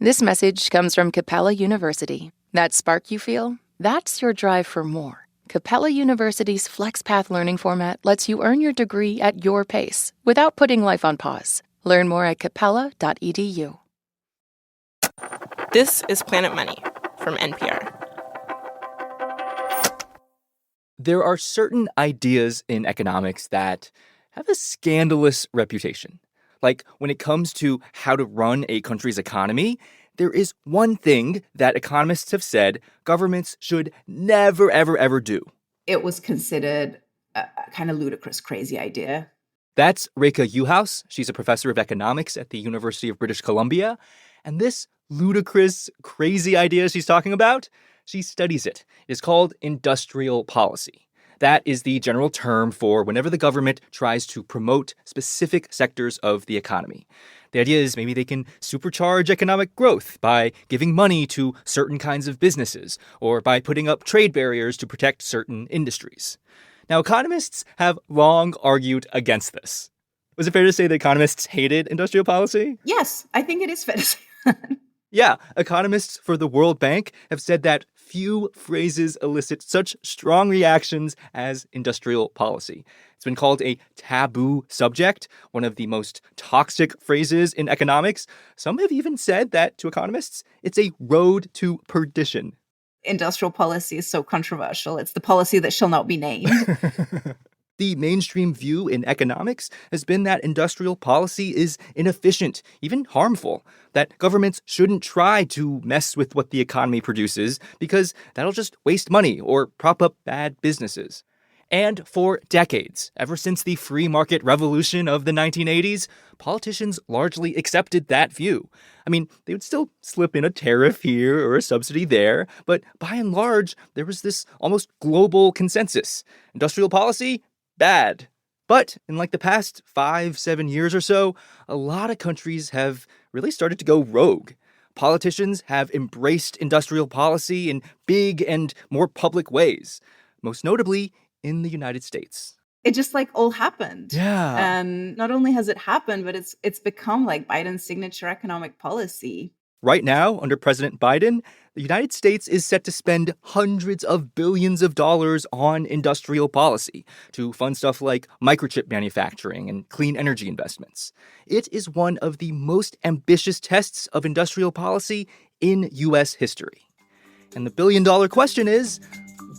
This message comes from Capella University. That spark you feel, that's your drive for more. Capella University's FlexPath learning format lets you earn your degree at your pace without putting life on pause. Learn more at capella.edu. This is Planet Money from NPR. There are certain ideas in economics that have a scandalous reputation. Like when it comes to how to run a country's economy, there is one thing that economists have said governments should never, ever, ever do. It was considered a kind of ludicrous, crazy idea. That's Réka Juhász. She's a professor of economics at the University of British Columbia. And this ludicrous, crazy idea she's talking about, she studies it. It's called industrial policy. That is the general term for whenever the government tries to promote specific sectors of the economy. The idea is maybe they can supercharge economic growth by giving money to certain kinds of businesses or by putting up trade barriers to protect certain industries. Now, economists have long argued against this. Was it fair to say that economists hated industrial policy? Yes, I think it is fair to say that. Yeah, economists for the World Bank have said that few phrases elicit such strong reactions as industrial policy. It's been called a taboo subject, one of the most toxic phrases in economics. Some have even said that, to economists, it's a road to perdition. Industrial policy is so controversial. It's the policy that shall not be named. The mainstream view in economics has been that industrial policy is inefficient, even harmful, that governments shouldn't try to mess with what the economy produces because that'll just waste money or prop up bad businesses. And for decades, ever since the free market revolution of the 1980s, politicians largely accepted that view. I mean, they would still slip in a tariff here or a subsidy there, but by and large, there was this almost global consensus. Industrial policy? Bad. But in like the past 5-7 years or so, a lot of countries have really started to go rogue. Politicians have embraced industrial policy in big and more public ways, most notably in the United States. It just like all happened. Yeah. And not only has it happened, but it's become like Biden's signature economic policy. Right now, under President Biden, the United States is set to spend hundreds of billions of dollars on industrial policy to fund stuff like microchip manufacturing and clean energy investments. It is one of the most ambitious tests of industrial policy in U.S. history. And the billion-dollar question is,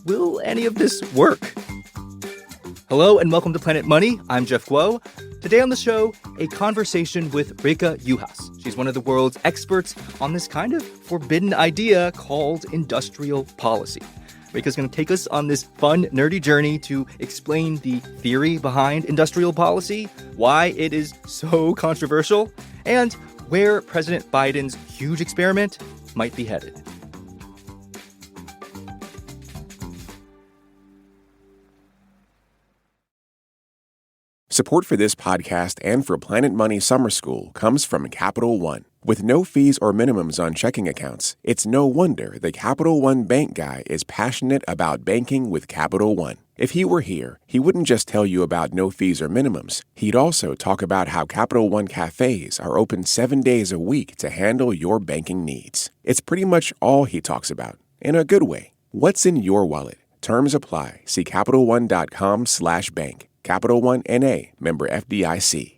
will any of this work? Hello and welcome to Planet Money. I'm Jeff Guo. Today on the show, a conversation with Réka Juhász. She's one of the world's experts on this kind of forbidden idea called industrial policy. Réka's going to take us on this fun, nerdy journey to explain the theory behind industrial policy, why it is so controversial, and where President Biden's huge experiment might be headed. Support for this podcast and for Planet Money Summer School comes from Capital One. With no fees or minimums on checking accounts, it's no wonder the Capital One bank guy is passionate about banking with Capital One. If he were here, he wouldn't just tell you about no fees or minimums. He'd also talk about how Capital One cafes are open 7 days a week to handle your banking needs. It's pretty much all he talks about, in a good way. What's in your wallet? Terms apply. See CapitalOne.com/bank. Capital One N.A., member FDIC.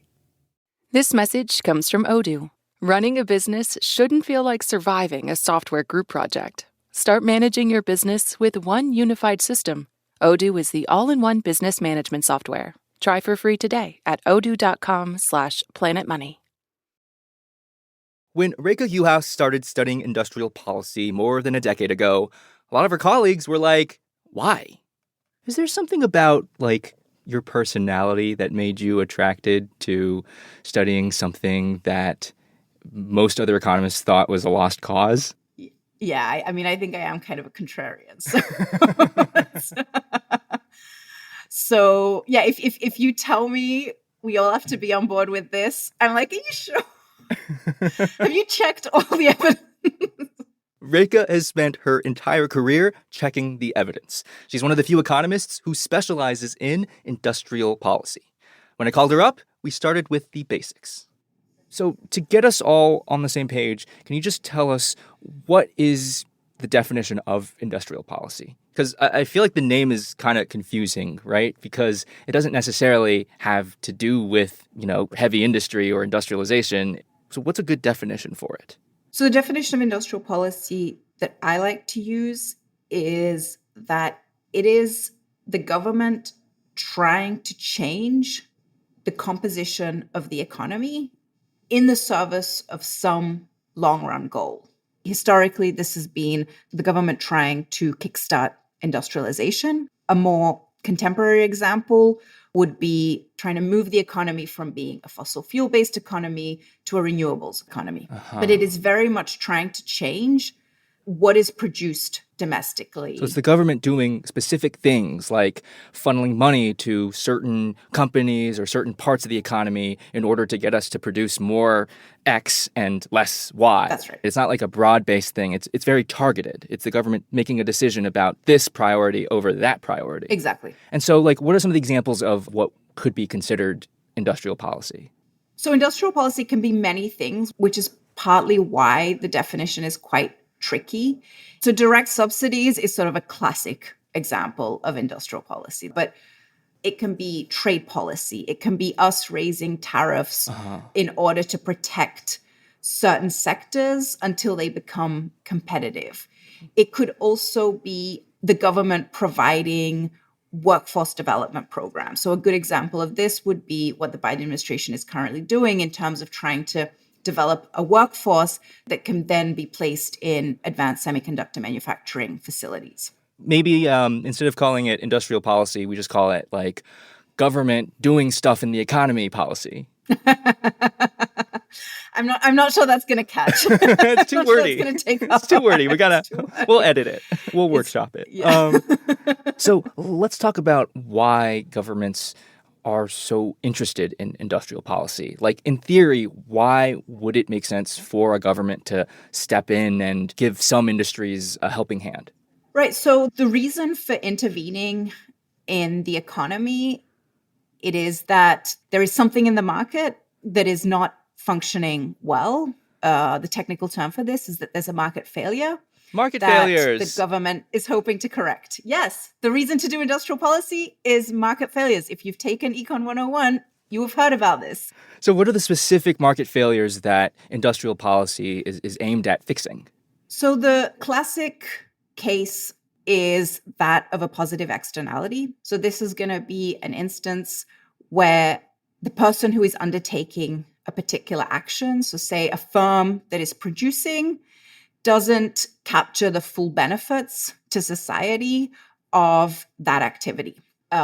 This message comes from Odoo. Running a business shouldn't feel like surviving a software group project. Start managing your business with one unified system. Odoo is the all-in-one business management software. Try for free today at odoo.com/planetmoney. When Réka Juhász started studying industrial policy more than a decade ago, a lot of her colleagues were like, why? Is there something about, your personality that made you attracted to studying something that most other economists thought was a lost cause? Yeah, I mean, I think I am kind of a contrarian. So yeah, if you tell me we all have to be on board with this, I'm like, are you sure? Have you checked all the evidence? Réka has spent her entire career checking the evidence. She's one of the few economists who specializes in industrial policy. When I called her up, we started with the basics. So to get us all on the same page, can you just tell us what is the definition of industrial policy? Because I feel like the name is kind of confusing, right? Because it doesn't necessarily have to do with, heavy industry or industrialization. So what's a good definition for it? So the definition of industrial policy that I like to use is that it is the government trying to change the composition of the economy in the service of some long-run goal. Historically, this has been the government trying to kickstart industrialization. A more contemporary example would be trying to move the economy from being a fossil fuel-based economy to a renewables economy. But it is very much trying to change what is produced domestically. So it's the government doing specific things like funneling money to certain companies or certain parts of the economy in order to get us to produce more X and less Y. That's right. It's not like a broad-based thing. It's very targeted. It's the government making a decision about this priority over that priority. Exactly. And so, what are some of the examples of what could be considered industrial policy? So industrial policy can be many things, which is partly why the definition is quite tricky. So direct subsidies is sort of a classic example of industrial policy, but it can be trade policy. It can be us raising tariffs in order to protect certain sectors until they become competitive. It could also be the government providing workforce development programs. So a good example of this would be what the Biden administration is currently doing in terms of trying to develop a workforce that can then be placed in advanced semiconductor manufacturing facilities. Maybe instead of calling it industrial policy, we just call it government doing stuff in the economy policy. I'm not sure that's going to catch. It's too wordy. Sure it's going to take off. It's too wordy. We'll edit it. We'll workshop it. Yeah. So let's talk about why governments are so interested in industrial policy. In theory, why would it make sense for a government to step in and give some industries a helping hand? Right. So the reason for intervening in the economy, it is that there is something in the market that is not functioning well. The technical term for this is that there's a market failure. Market that failures. The government is hoping to correct. Yes, the reason to do industrial policy is market failures. If you've taken Econ 101, you have heard about this. So what are the specific market failures that industrial policy is aimed at fixing? So the classic case is that of a positive externality. So this is going to be an instance where the person who is undertaking a particular action, so say a firm that is producing, doesn't capture the full benefits to society of that activity.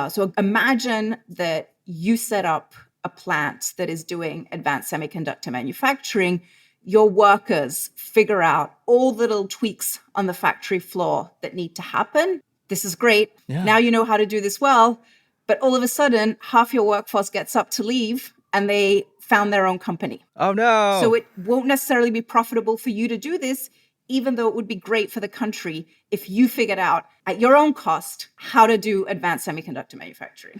So imagine that you set up a plant that is doing advanced semiconductor manufacturing. Your workers figure out all the little tweaks on the factory floor that need to happen. This is great. Yeah. Now you know how to do this well. But all of a sudden, half your workforce gets up to leave and they found their own company. Oh, no. So it won't necessarily be profitable for you to do this, even though it would be great for the country if you figured out at your own cost how to do advanced semiconductor manufacturing.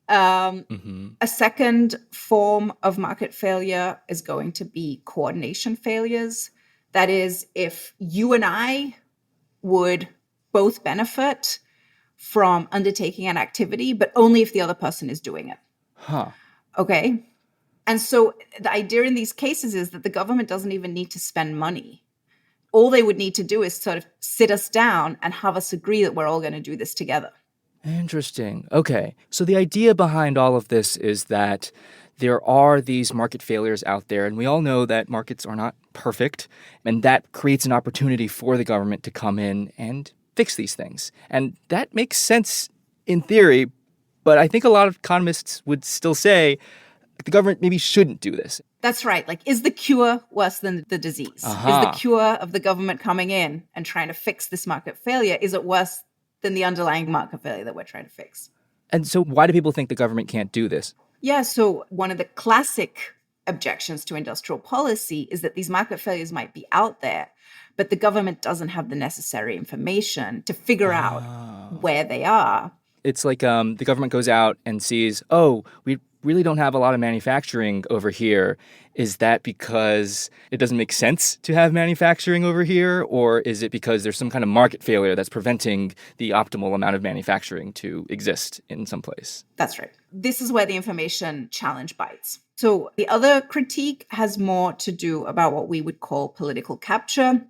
A second form of market failure is going to be coordination failures. That is, if you and I would both benefit from undertaking an activity, but only if the other person is doing it. Okay. And so the idea in these cases is that the government doesn't even need to spend money. All they would need to do is sort of sit us down and have us agree that we're all going to do this together. Interesting. Okay. So the idea behind all of this is that there are these market failures out there, and we all know that markets are not perfect, and that creates an opportunity for the government to come in and fix these things. And that makes sense in theory, but I think a lot of economists would still say the government maybe shouldn't do this. That's right. Is the cure worse than the disease? Is the cure of the government coming in and trying to fix this market failure, is it worse than the underlying market failure that we're trying to fix? And so why do people think the government can't do this? Yeah, so one of the classic objections to industrial policy is that these market failures might be out there, but the government doesn't have the necessary information to figure out where they are. It's like the government goes out and sees, oh, we really don't have a lot of manufacturing over here. Is that because it doesn't make sense to have manufacturing over here? Or is it because there's some kind of market failure that's preventing the optimal amount of manufacturing to exist in some place? That's right. This is where the information challenge bites. So the other critique has more to do about what we would call political capture.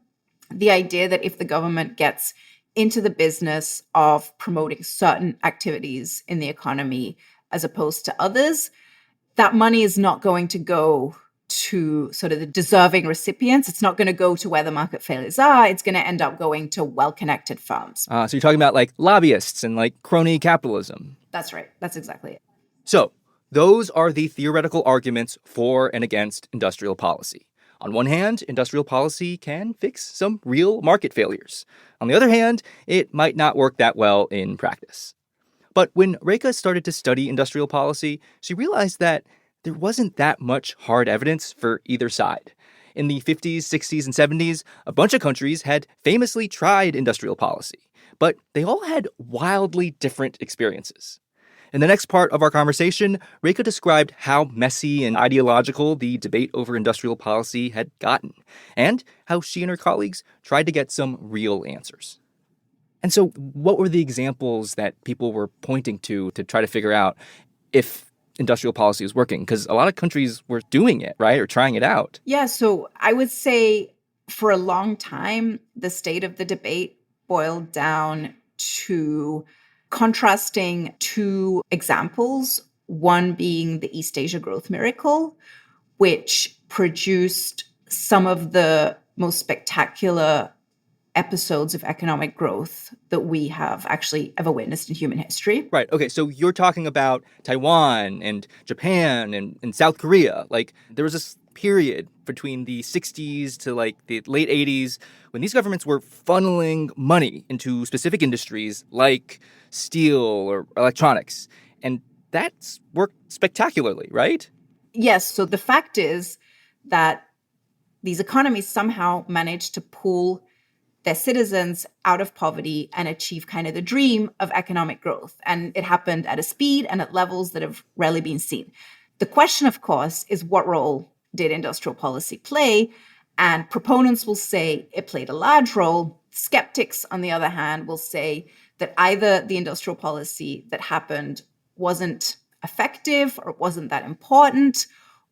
The idea that if the government gets into the business of promoting certain activities in the economy as opposed to others, that money is not going to go to sort of the deserving recipients. It's not going to go to where the market failures are. It's going to end up going to well-connected firms. So you're talking about like lobbyists and like crony capitalism. That's right. That's exactly it. So those are the theoretical arguments for and against industrial policy. On one hand, industrial policy can fix some real market failures. On the other hand, it might not work that well in practice. But when Réka started to study industrial policy, she realized that there wasn't that much hard evidence for either side. In the 50s, 60s, and 70s, a bunch of countries had famously tried industrial policy, but they all had wildly different experiences. In the next part of our conversation, Réka described how messy and ideological the debate over industrial policy had gotten, and how she and her colleagues tried to get some real answers. And so what were the examples that people were pointing to try to figure out if industrial policy is working? Because a lot of countries were doing it, right, or trying it out. Yeah, so I would say for a long time, the state of the debate boiled down to contrasting two examples, one being the East Asia growth miracle, which produced some of the most spectacular episodes of economic growth that we have actually ever witnessed in human history. Right. Okay. So you're talking about Taiwan and Japan and South Korea. Like there was this period between the 60s to like the late 80s when these governments were funneling money into specific industries like steel or electronics. And that's worked spectacularly, right? Yes. So the fact is that these economies somehow managed to pull their citizens out of poverty and achieve kind of the dream of economic growth. And it happened at a speed and at levels that have rarely been seen. The question, of course, is what role did industrial policy play? And proponents will say it played a large role. Skeptics, on the other hand, will say that either the industrial policy that happened wasn't effective or it wasn't that important,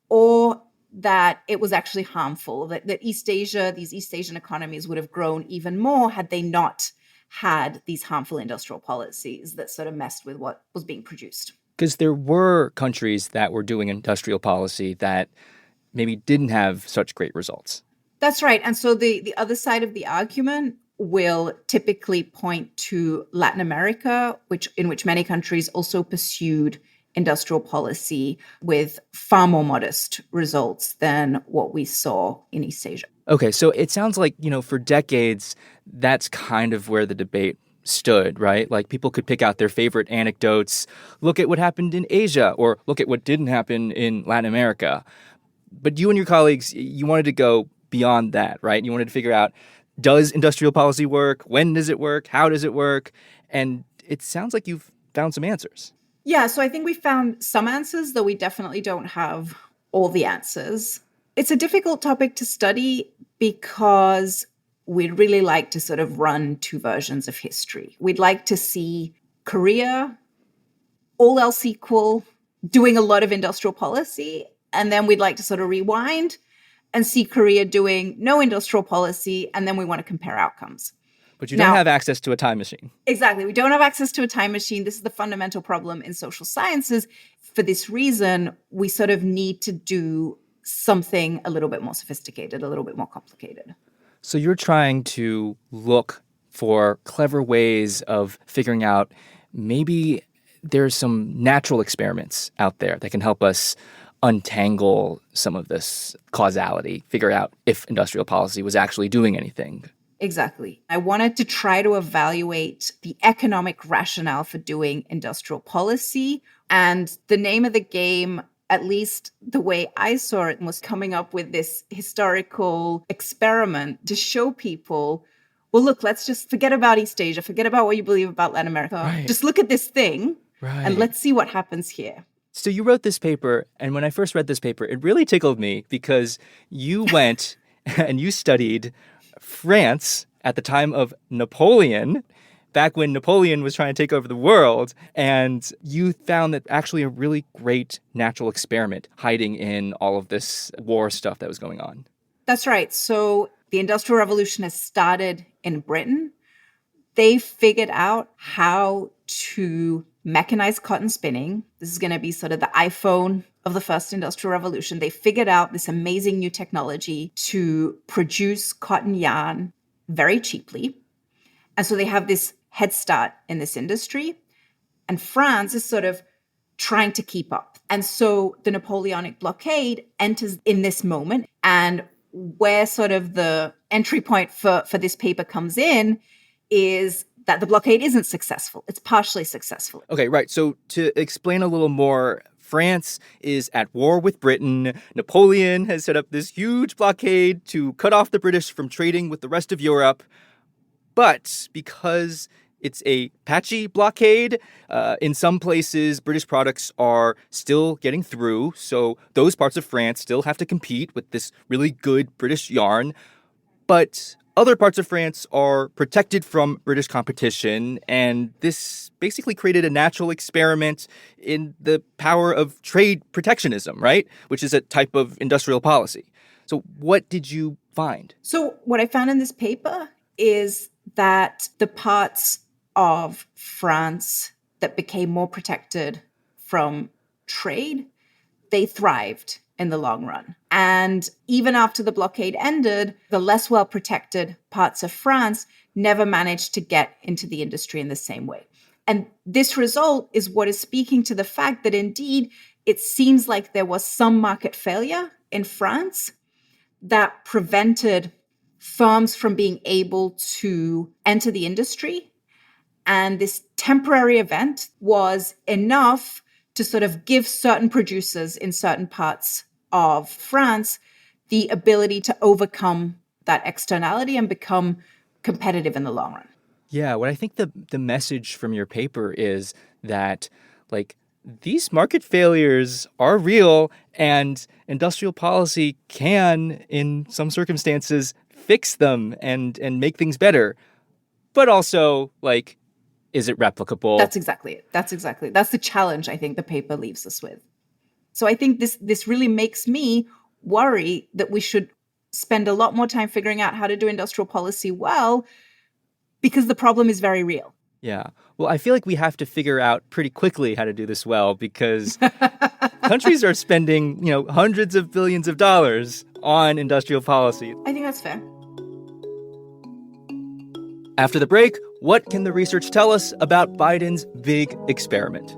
or that it was actually harmful, that these East Asian economies would have grown even more had they not had these harmful industrial policies that sort of messed with what was being produced. Because there were countries that were doing industrial policy that maybe didn't have such great results. That's right. And so the other side of the argument will typically point to Latin America, in which many countries also pursued industrial policy with far more modest results than what we saw in East Asia. Okay, so it sounds like, for decades, that's kind of where the debate stood, right? Like people could pick out their favorite anecdotes, look at what happened in Asia, or look at what didn't happen in Latin America. But you and your colleagues, you wanted to go beyond that, right? You wanted to figure out, does industrial policy work? When does it work? How does it work? And it sounds like you've found some answers. Yeah, so I think we found some answers, though we definitely don't have all the answers. It's a difficult topic to study because we'd really like to sort of run two versions of history. We'd like to see Korea, all else equal, doing a lot of industrial policy, and then we'd like to sort of rewind and see Korea doing no industrial policy, and then we want to compare outcomes. But you don't have access to a time machine. Exactly. We don't have access to a time machine. This is the fundamental problem in social sciences. For this reason, we sort of need to do something a little bit more sophisticated, a little bit more complicated. So you're trying to look for clever ways of figuring out maybe there's some natural experiments out there that can help us untangle some of this causality, figure out if industrial policy was actually doing anything. Exactly. I wanted to try to evaluate the economic rationale for doing industrial policy. And the name of the game, at least the way I saw it, was coming up with this historical experiment to show people, well, look, let's just forget about East Asia, forget about what you believe about Latin America. Right. Just look at this thing and let's see what happens here. So you wrote this paper, and when I first read this paper, it really tickled me because you went and you studied France at the time of Napoleon, back when Napoleon was trying to take over the world, and you found that actually a really great natural experiment hiding in all of this war stuff that was going on. That's right. So the Industrial Revolution has started in Britain. They figured out how to mechanize cotton spinning. This is going to be sort of the iPhone of the first Industrial Revolution. They figured out this amazing new technology to produce cotton yarn very cheaply. And so they have this head start in this industry. And France is sort of trying to keep up. And so the Napoleonic blockade enters in this moment. And where sort of the entry point for this paper comes in is that the blockade isn't successful. It's partially successful. Okay, right. So to explain a little more, France is at war with Britain. Napoleon has set up this huge blockade to cut off the British from trading with the rest of Europe. But because it's a patchy blockade, in some places, British products are still getting through. So those parts of France still have to compete with this really good British yarn. But other parts of France are protected from British competition, and this basically created a natural experiment in the power of trade protectionism, right? Which is a type of industrial policy. So what did you find? So what I found in this paper is that the parts of France that became more protected from trade, they thrived in the long run. And even after the blockade ended, the less well-protected parts of France never managed to get into the industry in the same way. And this result is what is speaking to the fact that indeed it seems like there was some market failure in France that prevented firms from being able to enter the industry. And this temporary event was enough to sort of give certain producers in certain parts of France the ability to overcome that externality and become competitive in the long run. Yeah, what I think the message from your paper is that, like, these market failures are real and industrial policy can, in some circumstances, fix them and make things better. But also, like, is it replicable? That's exactly it. That's the challenge I think the paper leaves us with. So I think this really makes me worry that we should spend a lot more time figuring out how to do industrial policy well, because the problem is very real. Yeah. Well, I feel like we have to figure out pretty quickly how to do this well, because countries are spending, hundreds of billions of dollars on industrial policy. I think that's fair. After the break, what can the research tell us about Biden's big experiment?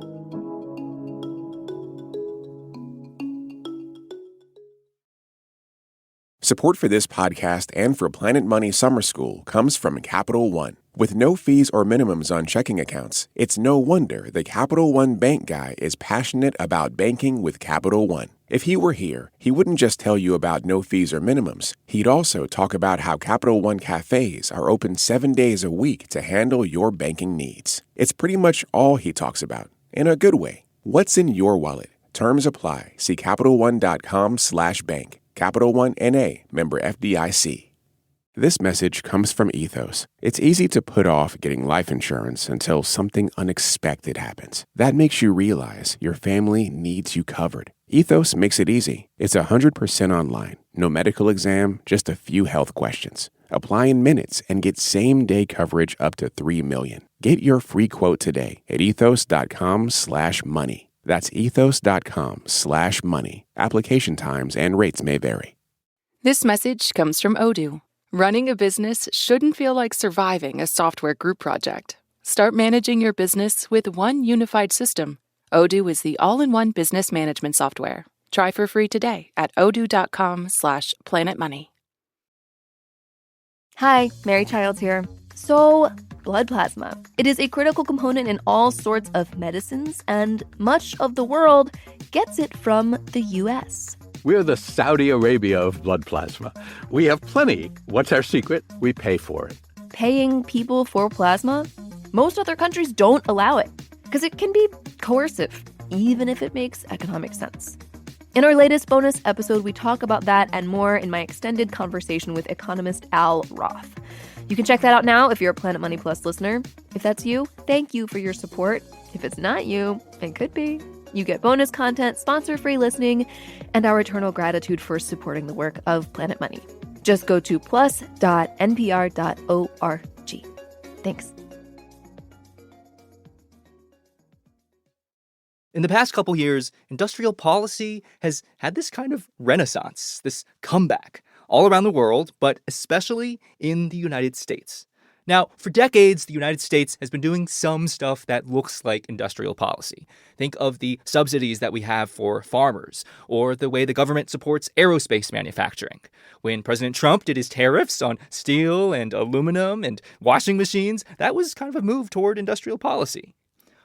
Support for this podcast and for Planet Money Summer School comes from Capital One. With no fees or minimums on checking accounts, it's no wonder the Capital One bank guy is passionate about banking with Capital One. If he were here, he wouldn't just tell you about no fees or minimums. He'd also talk about how Capital One cafes are open 7 days a week to handle your banking needs. It's pretty much all he talks about, in a good way. What's in your wallet? Terms apply. See CapitalOne.com/bank. Capital One N.A., member FDIC. This message comes from Ethos. It's easy to put off getting life insurance until something unexpected happens. That makes you realize your family needs you covered. Ethos makes it easy. It's 100% online. No medical exam, just a few health questions. Apply in minutes and get same-day coverage up to $3 million. Get your free quote today at ethos.com/money. That's ethos.com/money. Application times and rates may vary. This message comes from Odoo. Running a business shouldn't feel like surviving a software group project. Start managing your business with one unified system. Odoo is the all-in-one business management software. Try for free today at odoo.com/planetmoney. Hi, Mary Childs here. So, blood plasma. It is a critical component in all sorts of medicines, and much of the world gets it from the U.S. We're the Saudi Arabia of blood plasma. We have plenty. What's our secret? We pay for it. Paying people for plasma? Most other countries don't allow it because it can be coercive. even if it makes economic sense. In our latest bonus episode, we talk about that and more in my extended conversation with economist Al Roth. You can check that out now if you're a Planet Money Plus listener. If that's you, thank you for your support. If it's not you, it could be. You get bonus content, sponsor-free listening, and our eternal gratitude for supporting the work of Planet Money. Just go to plus.npr.org. Thanks. In the past couple years, industrial policy has had this kind of renaissance, this comeback, all around the world, but especially in the United States. Now, for decades, the United States has been doing some stuff that looks like industrial policy. Think of the subsidies that we have for farmers, or the way the government supports aerospace manufacturing. When President Trump did his tariffs on steel and aluminum and washing machines, that was kind of a move toward industrial policy.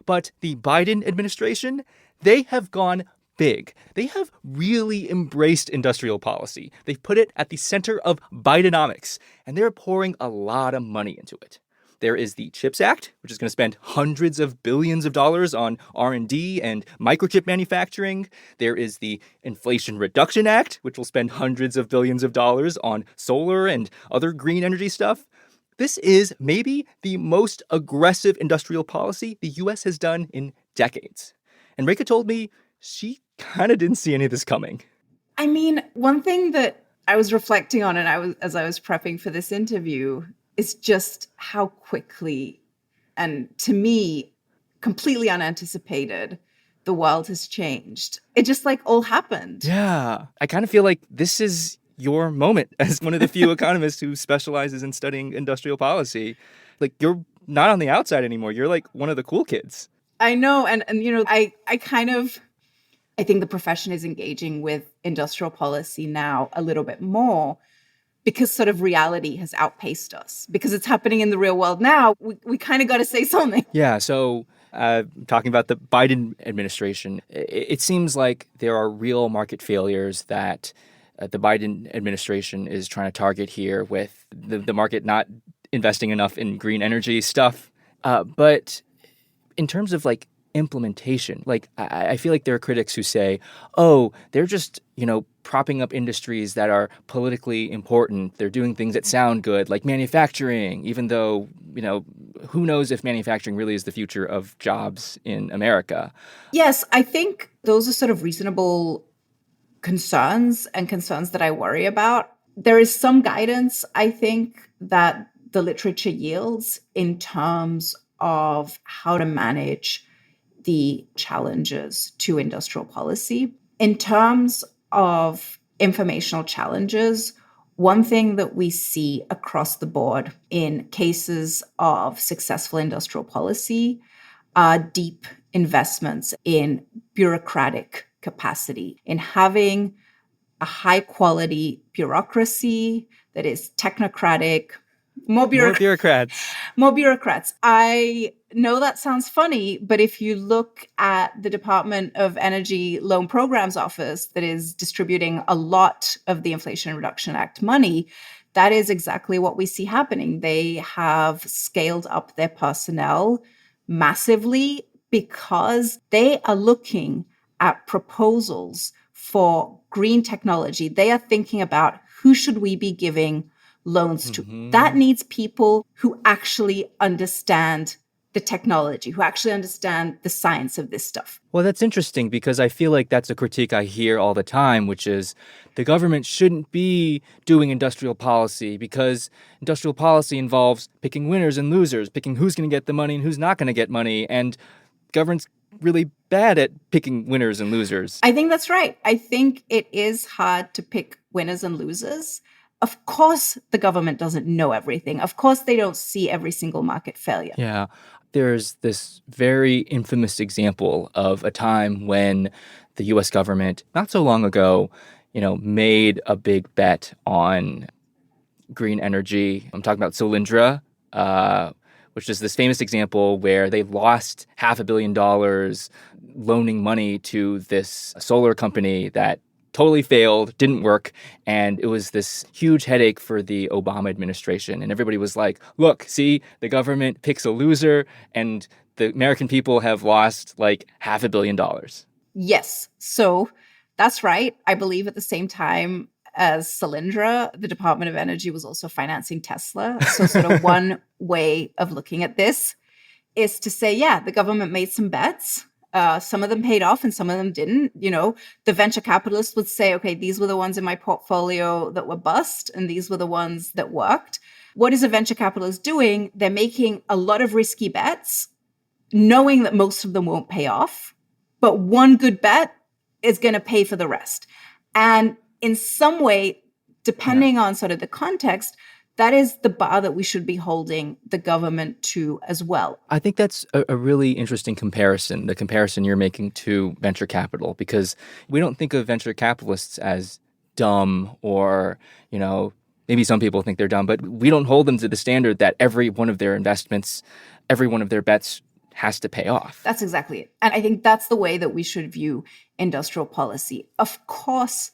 But the Biden administration, they have gone big. They have really embraced industrial policy. They've put it at the center of Bidenomics, and they're pouring a lot of money into it. There is the CHIPS Act, which is going to spend hundreds of billions of dollars on R&D and microchip manufacturing. There is the Inflation Reduction Act, which will spend hundreds of billions of dollars on solar and other green energy stuff. This is maybe the most aggressive industrial policy the U.S. has done in decades. And Réka told me she kind of didn't see any of this coming. I mean, one thing that I was reflecting on as I was prepping for this interview is just how quickly, and to me, completely unanticipated, the world has changed. It just all happened. Yeah, I kind of feel like this is your moment as one of the few economists who specializes in studying industrial policy. You're not on the outside anymore. You're one of the cool kids. I know. And I think the profession is engaging with industrial policy now a little bit more because sort of reality has outpaced us. Because it's happening in the real world now, we kind of got to say something. Yeah, so talking about the Biden administration, it seems like there are real market failures that the Biden administration is trying to target here with the market not investing enough in green energy stuff. But in terms of implementation, I feel like there are critics who say, oh, they're just, propping up industries that are politically important. They're doing things that sound good, like manufacturing, even though, who knows if manufacturing really is the future of jobs in America. Yes, I think those are sort of reasonable concerns and concerns that I worry about. There is some guidance, I think, that the literature yields in terms of how to manage the challenges to industrial policy. In terms of informational challenges, one thing that we see across the board in cases of successful industrial policy are deep investments in bureaucratic capacity, in having a high-quality bureaucracy that is technocratic. More bureaucrats. More bureaucrats. I know that sounds funny, but if you look at the Department of Energy Loan Programs Office that is distributing a lot of the Inflation Reduction Act money, that is exactly what we see happening. They have scaled up their personnel massively because they are looking at proposals for green technology. They are thinking about who should we be giving loans to. That needs people who actually understand the technology, who actually understand the science of this stuff. Well, that's interesting because I feel like that's a critique I hear all the time, which is the government shouldn't be doing industrial policy because industrial policy involves picking winners and losers, picking who's going to get the money and who's not going to get money. And government's really bad at picking winners and losers. I think that's right. I think it is hard to pick winners and losers. Of course, the government doesn't know everything. Of course, they don't see every single market failure. Yeah. There's this very infamous example of a time when the U.S. government, not so long ago, made a big bet on green energy. I'm talking about Solyndra, which is this famous example where they lost $500 million loaning money to this solar company that totally failed, didn't work, and it was this huge headache for the Obama administration. And everybody was like, look, see, the government picks a loser, and the American people have lost like $500 million. Yes. So that's right. I believe at the same time as Solyndra, the Department of Energy was also financing Tesla. So sort of one way of looking at this is to say, yeah, the government made some bets. Some of them paid off and some of them didn't. You know, the venture capitalists would say, okay, these were the ones in my portfolio that were bust and these were the ones that worked. What is a venture capitalist doing? They're making a lot of risky bets, knowing that most of them won't pay off. But one good bet is going to pay for the rest. And in some way, depending on sort of the context, that is the bar that we should be holding the government to as well. I think that's a really interesting comparison, the comparison you're making to venture capital, because we don't think of venture capitalists as dumb or, you know, maybe some people think they're dumb, but we don't hold them to the standard that every one of their investments, every one of their bets has to pay off. That's exactly it. And I think that's the way that we should view industrial policy. Of course,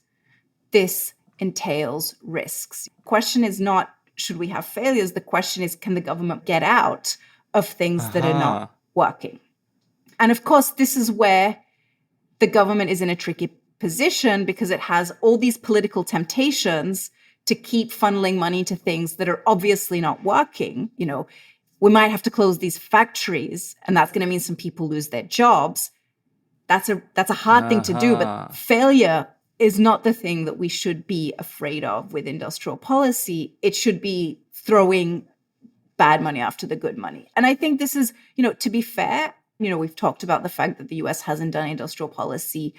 this entails risks. The question is not, should we have failures? The question is, can the government get out of things that are not working? And of course, this is where the government is in a tricky position because it has all these political temptations to keep funneling money to things that are obviously not working. You know, we might have to close these factories, and that's going to mean some people lose their jobs. That's a hard thing to do, but failure is not the thing that we should be afraid of with industrial policy. It should be throwing bad money after the good money. And I think this is, you know, to be fair, you know, we've talked about the fact that the US hasn't done industrial policy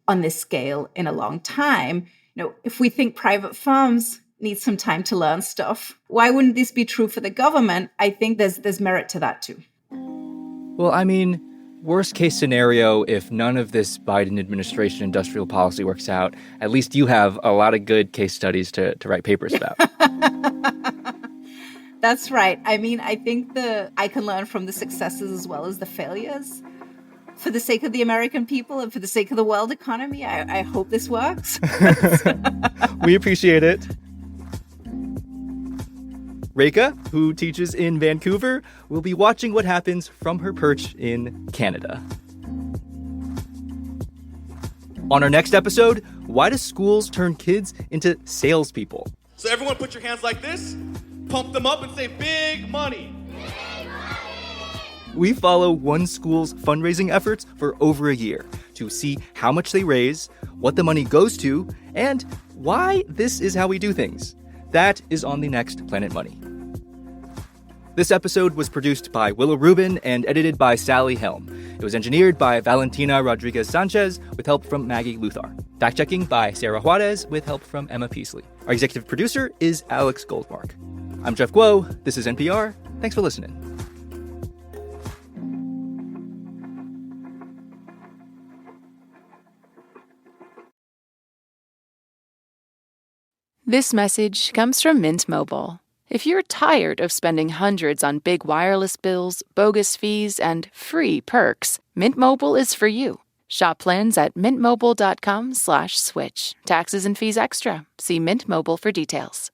on this scale in a long time. You know, if we think private firms need some time to learn stuff, why wouldn't this be true for the government? I think there's merit to that too. Well, I mean, worst case scenario, if none of this Biden administration industrial policy works out, at least you have a lot of good case studies to write papers about. That's right. I mean, I think I can learn from the successes as well as the failures. For the sake of the American people and for the sake of the world economy, I hope this works. We appreciate it. Réka, who teaches in Vancouver, will be watching what happens from her perch in Canada. On our next episode, why do schools turn kids into salespeople? So everyone put your hands like this, pump them up and say, big money. We follow one school's fundraising efforts for over a year to see how much they raise, what the money goes to, and why this is how we do things. That is on the next Planet Money. This episode was produced by Willow Rubin and edited by Sally Helm. It was engineered by Valentina Rodriguez-Sanchez with help from Maggie Luthar. Fact-checking by Sarah Juarez with help from Emma Peasley. Our executive producer is Alex Goldmark. I'm Jeff Guo. This is NPR. Thanks for listening. This message comes from Mint Mobile. If you're tired of spending hundreds on big wireless bills, bogus fees, and free perks, Mint Mobile is for you. Shop plans at mintmobile.com/switch. Taxes and fees extra. See Mint Mobile for details.